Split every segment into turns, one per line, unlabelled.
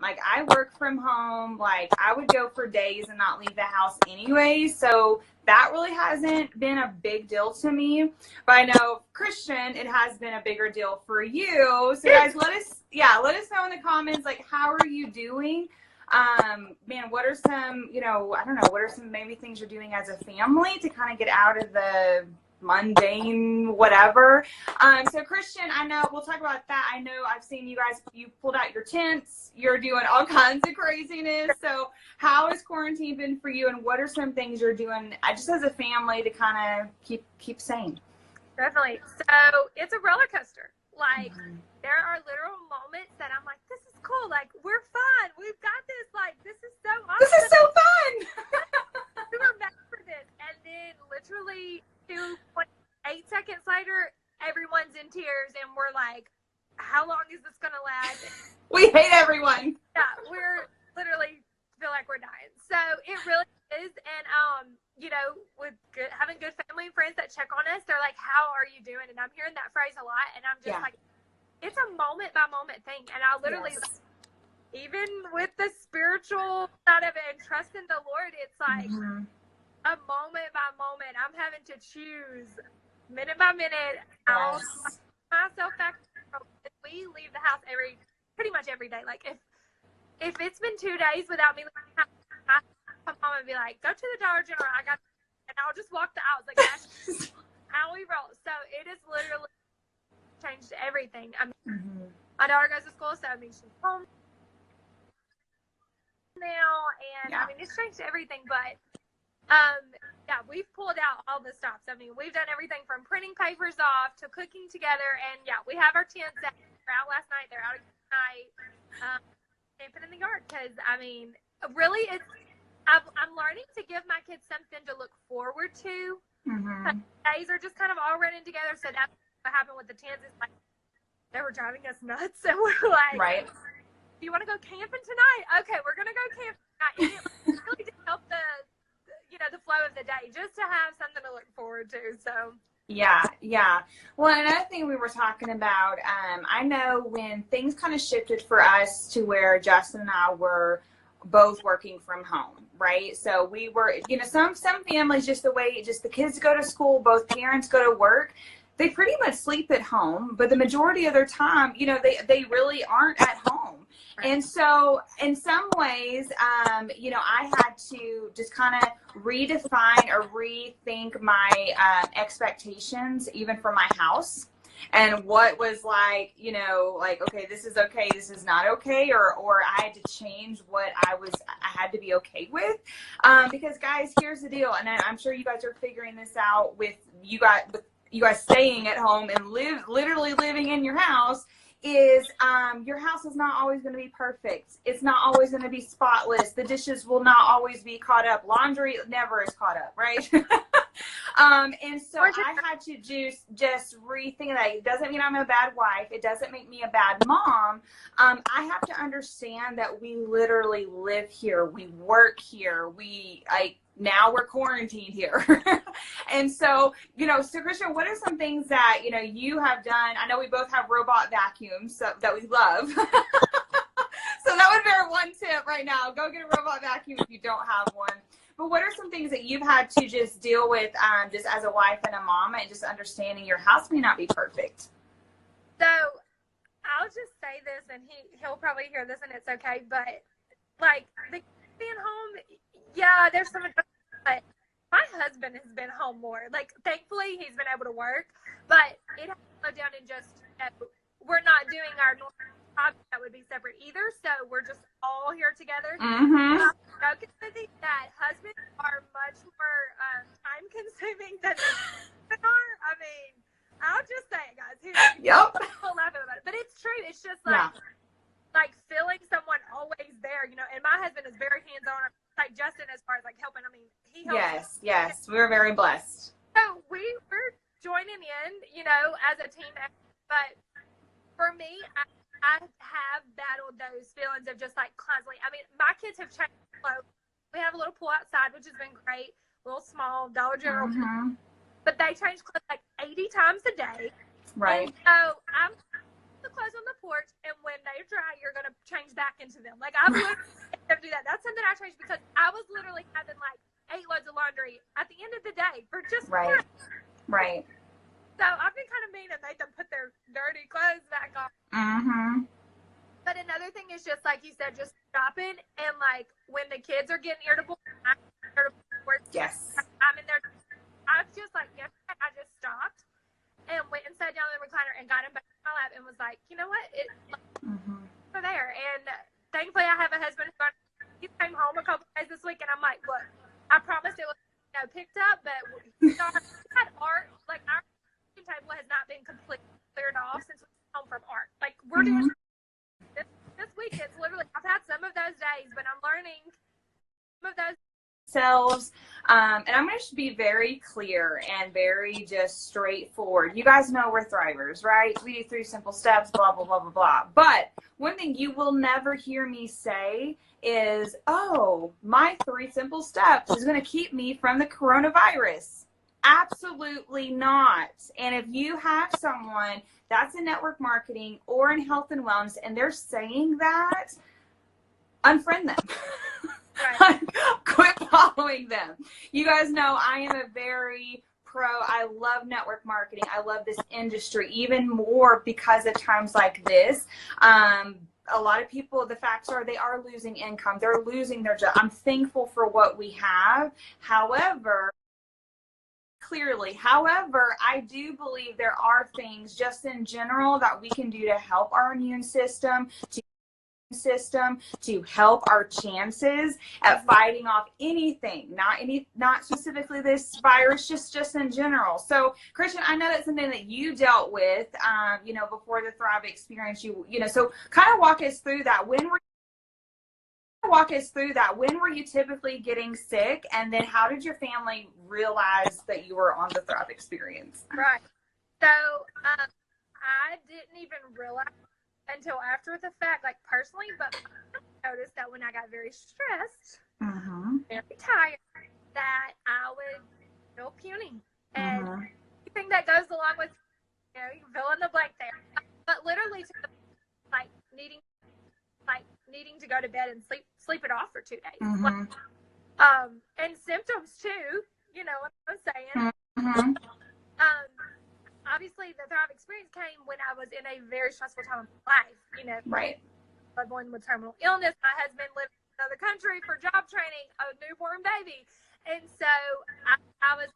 Like, I work from home. Like, I would go for days and not leave the house anyway. So that really hasn't been a big deal to me. But I know, Christian, it has been a bigger deal for you. So guys, let us know in the comments, like, how are you doing? Man, what are some, I don't know, what are some maybe things you're doing as a family to kind of get out of the mundane whatever? So Christian, I know we'll talk about that. I know I've seen you guys, you pulled out your tents, you're doing all kinds of craziness. So how has quarantine been for you, and what are some things you're doing just as a family to kind of keep sane?
Definitely. So it's a roller coaster. Like, there are literal moments that I'm like, this is cool. Like, we're fun. We've got this. Like, this is so awesome.
This is so fun.
We were meant for this. And then literally 8 seconds later, everyone's in tears. And we're like, how long is this going to last?
We hate everyone.
Yeah, we're literally feel like we're dying. So it really is. And, with having good family and friends that check on us, they're like, how are you doing? And I'm hearing that phrase a lot. And I'm just like, it's a moment by moment thing. And I literally, even with the spiritual side of it and trust in the Lord, it's like a moment by moment. I'm having to choose minute by minute. I'll myself back. We leave the house pretty much every day. Like, if it's been 2 days without me leaving the house, I come home and be like, go to the Dollar General. And I'll just walk the aisles. Like, that's how we roll. So it has literally changed everything. I mean, my daughter goes to school, so I mean, she's home now, and I mean, it's changed everything. But we've pulled out all the stops. I mean, we've done everything from printing papers off to cooking together, and we have our tents out. They're out last night. They're out tonight. Camping in the yard, because I mean, really, I'm learning to give my kids something to look forward to. Days are just kind of all running together. So that's what happened with the tents. Is like, they were driving us nuts. So we're like, do you want to go camping tonight? Okay, we're gonna go camping tonight. And it really did help the flow of the day, just to have something to look forward to. So
yeah. Well, another thing we were talking about, I know when things kind of shifted for us to where Justin and I were both working from home, right? So we were, some families, just the kids go to school, both parents go to work, they pretty much sleep at home, but the majority of their time, they really aren't at home. And so in some ways, I had to just kind of redefine or rethink my expectations, even for my house. And what was like, okay, this is okay, this is not okay, or I had to change what I had to be okay with. Because guys, here's the deal, and I'm sure you guys are figuring this out with you guys staying at home and literally living in your house, is your house is not always going to be perfect. It's not always going to be spotless. The dishes will not always be caught up. Laundry never is caught up, right? And so I had to just rethink that. It doesn't mean I'm a bad wife. It doesn't make me a bad mom. I have to understand that we literally live here. We work here. Now we're quarantined here. And so, so Christian, what are some things that, you have done? I know we both have robot vacuums that we love. So that would be our one tip right now. Go get a robot vacuum if you don't have one. But what are some things that you've had to just deal with just as a wife and a mom, and just understanding your house may not be perfect?
So I'll just say this, and he'll probably hear this, and it's okay. But like, being home, there's some, but my husband has been home more. Like, thankfully, he's been able to work, but it has to slow down, and just we're not doing our normal job that would be separate either. So we're just all here together. That husbands are much more time consuming than men are. I mean, I'll just say it, guys. We'll laugh about it, but it's true. It's just like feeling someone always there, and my husband is very hands-on, like Justin, as far as like helping. I mean, he helps.
Yes, we're very blessed.
So we're joining in, as a team. But for me, I have battled those feelings of just like constantly. I mean, my kids have changed clothes. We have a little pool outside, which has been great. A little small Dollar General, but they change clothes like 80 times a day.
Right.
And so I'm the the clothes on the porch, and when they dry, you're going to change back into them. Like, I've literally had to do that. That's something I changed because I was literally having like 8 loads of laundry at the end of the day for just
right. Right.
So I've been kind of mean and made them put their dirty clothes back on.
Mm-hmm.
But another thing is just like you said, just stopping, and like when the kids are getting irritable, I'm irritable.
Yes.
I'm in there. I was just like, yesterday I just stopped and went and sat down in the recliner and got him back in my lap and was like, you know what? We're there. And thankfully I have a husband who came home a couple days this week, and I'm like, look, I promised it was picked up, but we had art. Like, our table has not been completely cleared off since we came home from art. Like, we're doing this week. It's literally, I've had some of those days, but I'm learning some of those
selves. And I'm going to be very clear and very just straightforward. You guys know we're thrivers, right? We do 3 simple steps, blah, blah, blah, blah, blah. But one thing you will never hear me say is, oh, my 3 simple steps is going to keep me from the coronavirus. Absolutely not. And if you have someone that's in network marketing or in health and wellness and they're saying that, unfriend them. Right. Quit following them. You guys know I am a very I love network marketing. I love this industry even more because of times like this. A lot of people, the facts are they are losing income. They're losing their job. I'm thankful for what we have. However, I do believe there are things just in general that we can do to help our immune system, to help our chances at fighting off anything, not specifically this virus, just in general. So Christian, I know that's something that you dealt with, before the Thrive experience, so kind of walk us through that. When were you typically getting sick, and then how did your family realize that you were on the Thrive experience?
Right. So I didn't even realize until after the fact, like personally, but I noticed that when I got very stressed, very tired, that I would feel puny. And anything that goes along with, you fill in the blank there. But literally, needing to go to bed and sleep it off for 2 days. And symptoms too, you know what I'm saying? Obviously the Thrive experience came when I was in a very stressful time of my life,
Right.
Loved one with terminal illness. My husband lived in another country for job training, a newborn baby. And so I was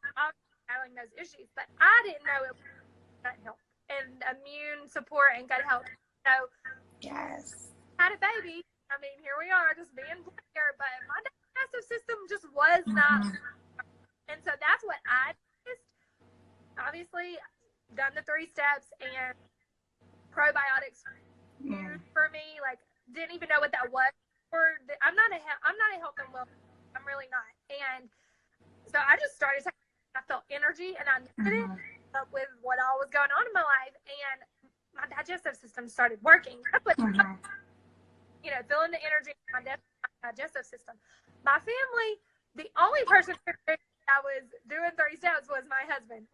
having those issues, but I didn't know it was gut health and immune support and gut health. So
yes,
had a baby. I mean, here we are just being here, but my digestive system just was not. And so that's what I did. Obviously, done the 3 steps, and probiotics for me, like, didn't even know what that was. I'm not a health and wellness. I'm really not. And so I just started taking, I felt energy, and I needed it up with what all was going on in my life, and my digestive system started working. That's what, feeling the energy in my digestive system. My family, the only person I was doing 3 steps was my husband.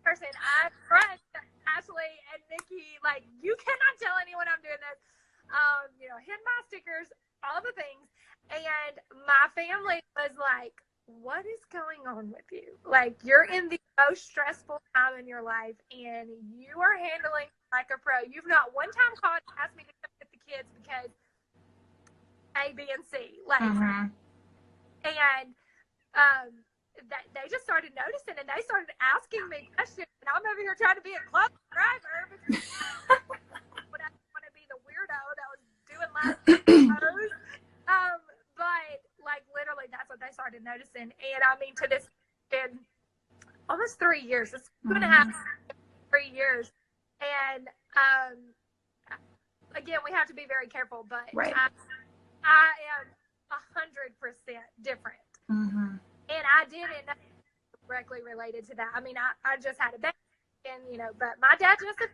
Person I trust, Ashley and Nikki, like, you cannot tell anyone I'm doing this. Hit my stickers, all the things. And my family was like, what is going on with you? Like, you're in the most stressful time in your life, and you are handling like a pro. You've not one time called and asked me to come get the kids because A, B, and C. Like, and they just started noticing, and they started asking me questions, and I'm over here trying to be a club driver because but I want to be the weirdo that was doing last videos. But like literally, that's what they started noticing, and I mean, to this in almost 3 years, it's 2.5, 3 years, and again, we have to be very careful, but
right.
I am 100% different. And I didn't know directly related to that. I mean, I just had a baby, and but my digestive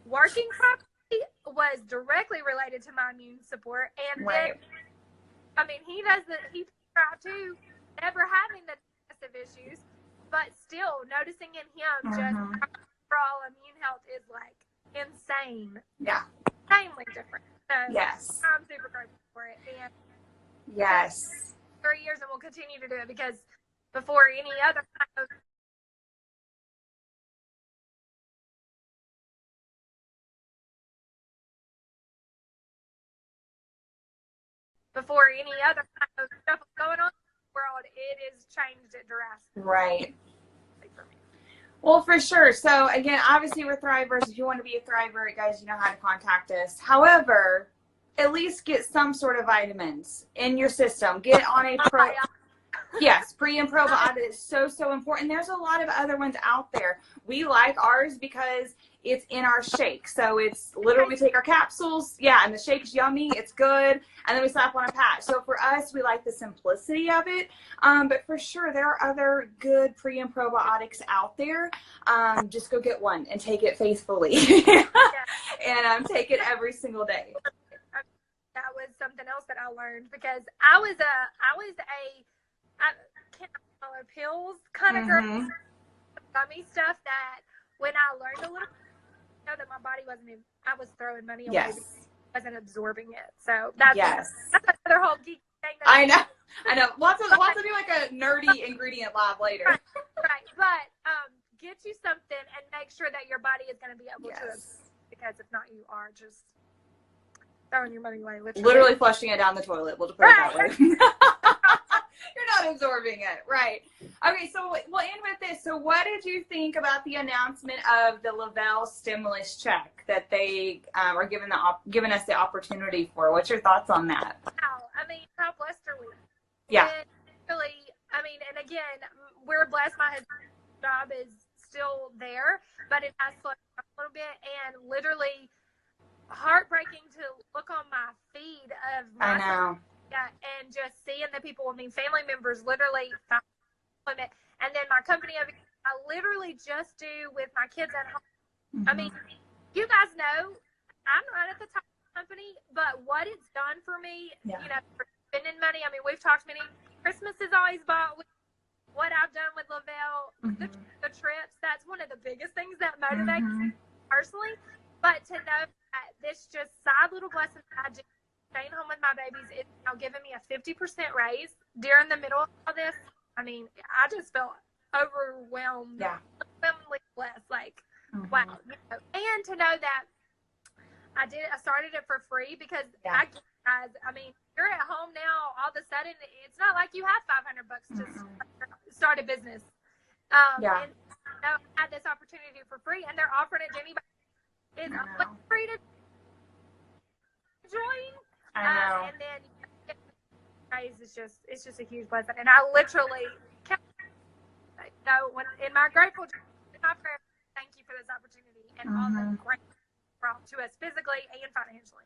working properly was directly related to my immune support. And then, I mean, he tried to never having the digestive issues, but still noticing in him just overall immune health is like insane.
Yeah.
Insanely different. So
Yes.
I'm super grateful for it. And
yes.
3 years, and we'll continue to do it because before any other kind of stuff going on in the world, it has changed it drastically.
Right.
For me.
Well, for sure. So again, obviously we're Thrivers. If you want to be a Thriver, guys, you know how to contact us. However, at least get some sort of vitamins in your system. Get on a yes, pre and probiotic is so, so important. There's a lot of other ones out there. We like ours because it's in our shake. So it's literally, we take our capsules, yeah, and the shake's yummy, it's good, and then we slap on a patch. So for us, we like the simplicity of it. But for sure, there are other good pre and probiotics out there. Just go get one and take it faithfully. And take it every single day.
That was something else that I learned because I was a $10 pills kind of girl, gummy stuff that when I learned a little bit, I know that my body I was throwing money away because I wasn't absorbing it. So that's another whole geek thing.
I know. Lots of do like a nerdy ingredient lab later.
Right. But get you something and make sure that your body is going to be able to absorb, because if not, you are just throwing your money away.
Literally flushing it down the toilet. We'll just put it that way. You're not absorbing it. Right. Okay, so we'll end with this. So what did you think about the announcement of the Lavelle stimulus check that they are giving us the opportunity for? What's your thoughts on that?
Wow. I mean, how blessed are we?
Yeah.
And really, I mean, and again, we're blessed. My husband's job is still there, but it has slowed down a little bit, and literally heartbreaking to look on my feed of my and just seeing the people, I mean, family members literally found employment. And then my company, I literally just do with my kids at home. I mean, you guys know I'm not at the top of the company, but what it's done for me, you know, for spending money. I mean, we've talked many, Christmas is always bought with what I've done with Lavelle, the trips. That's one of the biggest things that motivates me personally. But to know that this just side little blessing that I do, staying home with my babies, is now giving me a 50% raise during the middle of all this. I mean, I just felt overwhelmed, overwhelmingly blessed. Like, wow. You know? And to know that I started it for free because I mean, you're at home now, all of a sudden, it's not like you have $500 to start a business. And I had this opportunity for free, and they're offering it to anybody. It's free to join.
I know.
And then it's just a huge blessing. And I literally in my grateful, in my prayer, thank you for this opportunity and all the great brought to us physically and financially.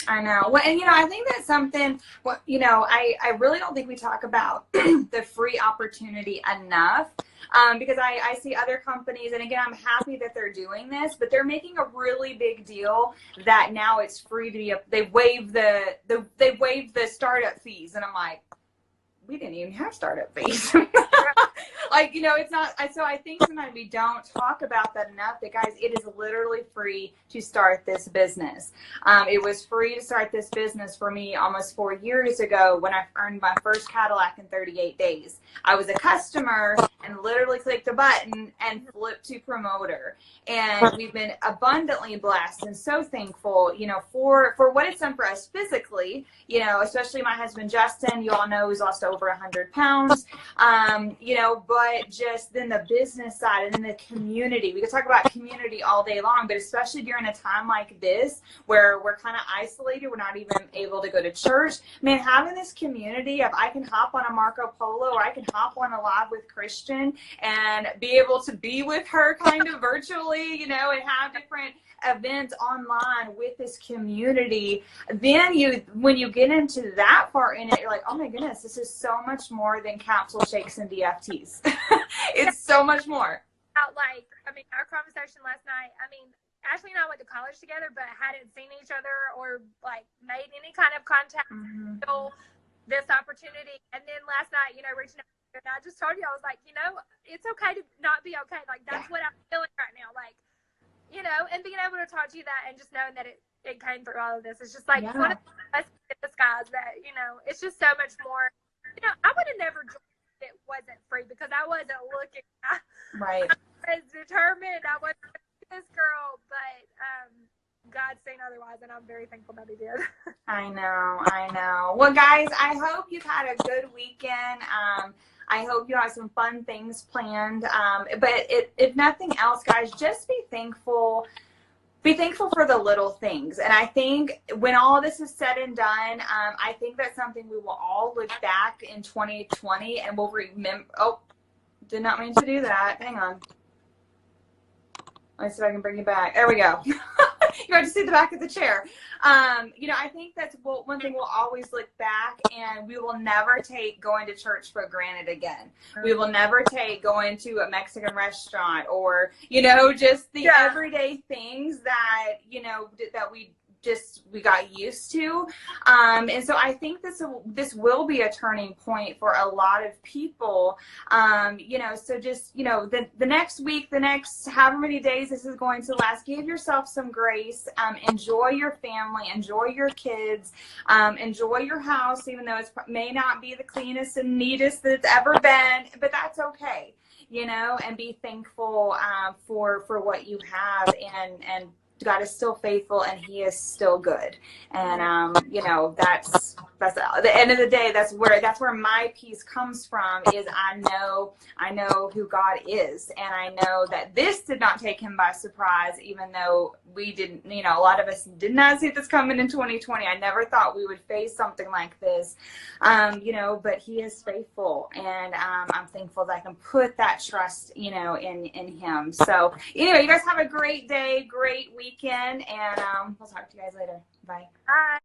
I know. Well, and I think that's something. I really don't think we talk about the free opportunity enough. Because I see other companies, and again, I'm happy that they're doing this, but they're making a really big deal that now it's free to be they've waived the startup fees, and I'm like, we didn't even have startup fees. It's not. So I think sometimes we don't talk about that enough. That guys, it is literally free to start this business. It was free to start this business for me almost 4 years ago when I earned my first Cadillac in 38 days. I was a customer and literally clicked a button and flipped to promoter. And we've been abundantly blessed and so thankful, for what it's done for us physically, especially my husband, Justin, you all know, he's lost over 100 pounds, but just then the business side and then the community. We could talk about community all day long, but especially during a time like this where we're kind of isolated, we're not even able to go to church. Man, having this community of I can hop on a Marco Polo or I can hop on a live with Christian and be able to be with her kind of virtually, and have different events online with this community, then when you get into that part in it, you're like, oh my goodness, this is so much more than capsule shakes and DFTs. It's so much more.
Our conversation last night, Ashley and I went to college together, but hadn't seen each other or made any kind of contact until this opportunity. And then last night, reaching out, and I just told you, I was like, it's okay to not be okay. That's what I'm feeling right now. you know, and being able to talk to you that and just knowing that it came through all of this. It's just like
Yeah.
one of the best in disguise that, you know, it's just so much more. You know, I would have never joined if it wasn't free because I wasn't looking.
Right.
I was determined. I wasn't this girl, but God's saying otherwise, and I'm very thankful that He did.
I know. Well, guys, I hope you've had a good weekend. I hope you have some fun things planned. But if nothing else, guys, just be thankful. Be thankful for the little things. And I think when all this is said and done, I think that's something we will all look back in 2020 and we'll remember. Oh, did not mean to do that. Hang on. Let's see if I can bring you back. There we go. You got to see the back of the chair. You know, I think that's one thing we'll always look back, and we will never take going to church for granted again. We will never take going to a Mexican restaurant or, you know, just the everyday things that, you know, that we got used to. And so I think this will be a turning point for a lot of people. You know, so just, you know, the next week, the next however many days this is going to last, give yourself some grace. Enjoy your family, enjoy your kids, enjoy your house, even though it may not be the cleanest and neatest that it's ever been, but that's okay, you know, and be thankful for what you have, and God is still faithful and He is still good. And, you know, that's at the end of the day, that's where my peace comes from, is I know who God is. And I know that this did not take Him by surprise, even though we didn't, you know, a lot of us did not see this coming in 2020. I never thought we would face something like this, you know, but He is faithful. And I'm thankful that I can put that trust, you know, in Him. So anyway, you guys have a great day, great weekend, and we'll talk to you guys later. Bye.
Bye.